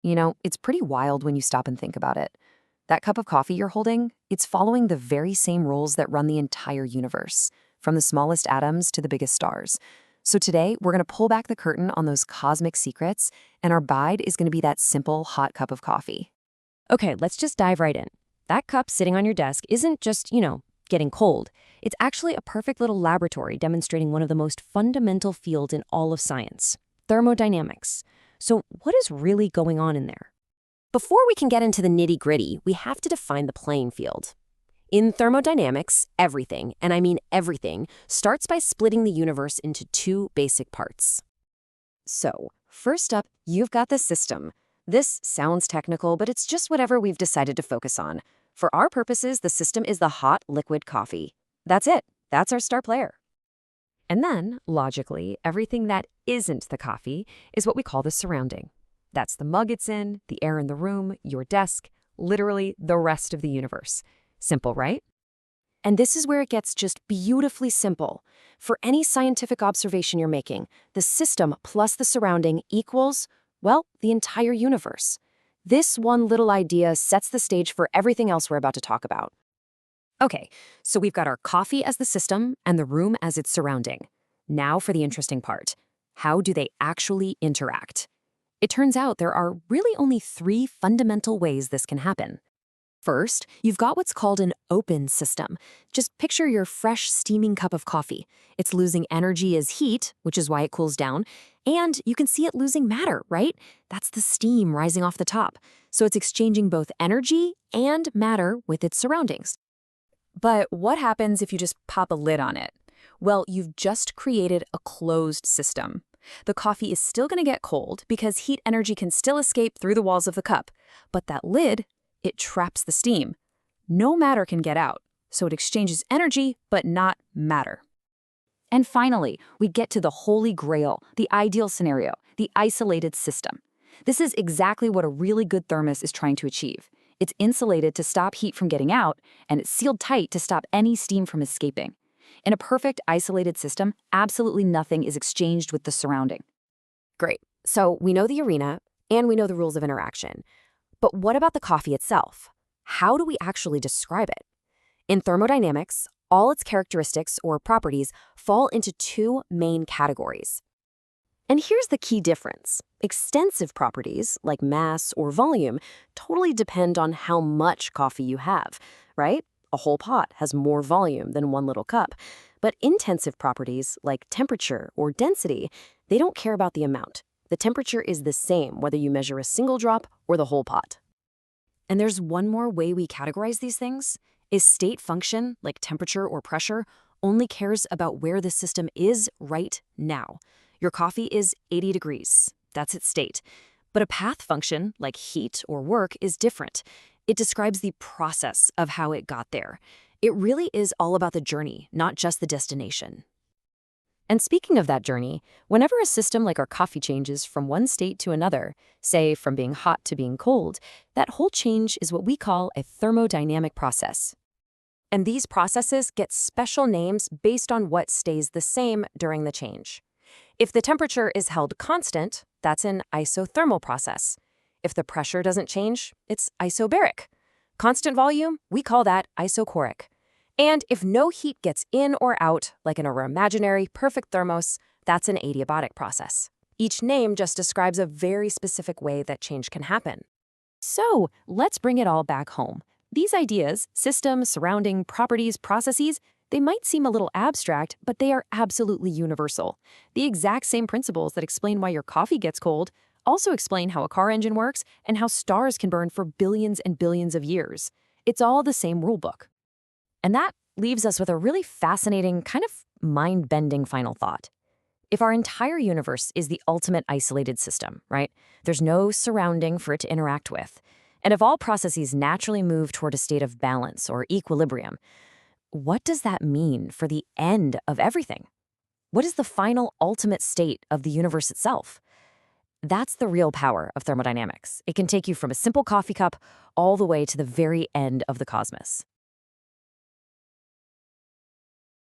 It's pretty wild when you stop and think about it. That cup of coffee you're holding, it's following the very same rules that run the entire universe, from the smallest atoms to the biggest stars. So today, we're going to pull back the curtain on those cosmic secrets, and our guide is going to be that simple, hot cup of coffee. Okay, let's just dive right in. That cup sitting on your desk isn't just, getting cold. It's actually a perfect little laboratory demonstrating one of the most fundamental fields in all of science, thermodynamics. So what is really going on in there? Before we can get into the nitty-gritty, we have to define the playing field. In thermodynamics, everything, and I mean everything, starts by splitting the universe into two basic parts. So, first up, you've got the system. This sounds technical, but it's just whatever we've decided to focus on. For our purposes, the system is the hot liquid coffee. That's it. That's our star player. And then, logically, everything that isn't the coffee is what we call the surrounding. That's the mug it's in, the air in the room, your desk, literally the rest of the universe. Simple, right? And this is where it gets just beautifully simple. For any scientific observation you're making, the system plus the surrounding equals, well, the entire universe. This one little idea sets the stage for everything else we're about to talk about. Okay, so we've got our coffee as the system and the room as its surrounding. Now for the interesting part. How do they actually interact? It turns out there are really only three fundamental ways this can happen. First, you've got what's called an open system. Just picture your fresh, steaming cup of coffee. It's losing energy as heat, which is why it cools down, and you can see it losing matter, right? That's the steam rising off the top. So it's exchanging both energy and matter with its surroundings. But what happens if you just pop a lid on it? Well, you've just created a closed system. The coffee is still going to get cold because heat energy can still escape through the walls of the cup. But that lid, it traps the steam. No matter can get out, so it exchanges energy, but not matter. And finally, we get to the holy grail, the ideal scenario, the isolated system. This is exactly what a really good thermos is trying to achieve. It's insulated to stop heat from getting out, and it's sealed tight to stop any steam from escaping. In a perfect isolated system, absolutely nothing is exchanged with the surrounding. Great. So we know the arena, and we know the rules of interaction. But what about the coffee itself? How do we actually describe it? In thermodynamics, all its characteristics or properties fall into two main categories. And here's the key difference. Extensive properties, like mass or volume, totally depend on how much coffee you have, right? A whole pot has more volume than one little cup. But intensive properties, like temperature or density, they don't care about the amount. The temperature is the same whether you measure a single drop or the whole pot. And there's one more way we categorize these things. Is state function, like temperature or pressure, only cares about where the system is right now. Your coffee is 80 degrees. That's its state. But a path function, like heat or work, is different. It describes the process of how it got there. It really is all about the journey, not just the destination. And speaking of that journey, whenever a system like our coffee changes from one state to another, say from being hot to being cold, that whole change is what we call a thermodynamic process. And these processes get special names based on what stays the same during the change. If the temperature is held constant, that's an isothermal process. If the pressure doesn't change, it's isobaric. Constant volume, we call that isochoric. And if no heat gets in or out, like in our imaginary perfect thermos, that's an adiabatic process. Each name just describes a very specific way that change can happen. So let's bring it all back home. These ideas, system, surrounding, properties, processes, they might seem a little abstract, but they are absolutely universal. The exact same principles that explain why your coffee gets cold also explain how a car engine works and how stars can burn for billions and billions of years. It's all the same rulebook. And that leaves us with a really fascinating, kind of mind-bending final thought. If our entire universe is the ultimate isolated system, right? There's no surrounding for it to interact with. And if all processes naturally move toward a state of balance or equilibrium, what does that mean for the end of everything? What is the final ultimate state of the universe itself? That's the real power of thermodynamics. It can take you from a simple coffee cup all the way to the very end of the cosmos.